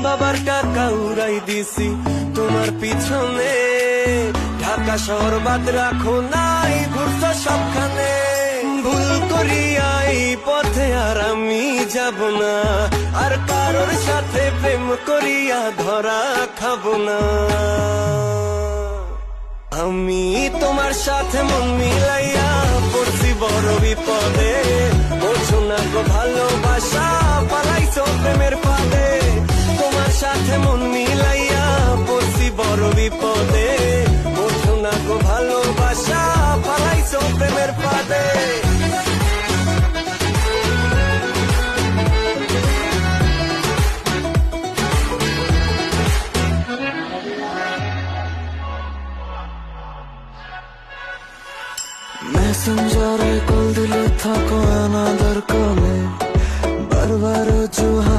বাবার টাকা উড়াই দিছি তোমার পিছনে, ঢাকা শহর বাদ রাখো নাই, ঘুরছো সবখানে। ভুল করিয়া এই পথে আর আমি যাব না, আর কারোর সাথে প্রেম করিয়া ধরা খাবো না। আমি তোমার সাথে মন মিলাইয়া পড়ছি বড় বিপদে, বোঝো না গো ভালোবাসা পালাইছো প্রেমের ফাঁদে। তোমার সাথে মন মিলাইয়া পড়ছি বড় বিপদে, বোঝো না গো ভালোবাসা পালাইছো প্রেমের ফাঁদে। মেসেঞ্জারে কল দিলে থাকো অ্যানাদার কলে, বারবার অজুহাত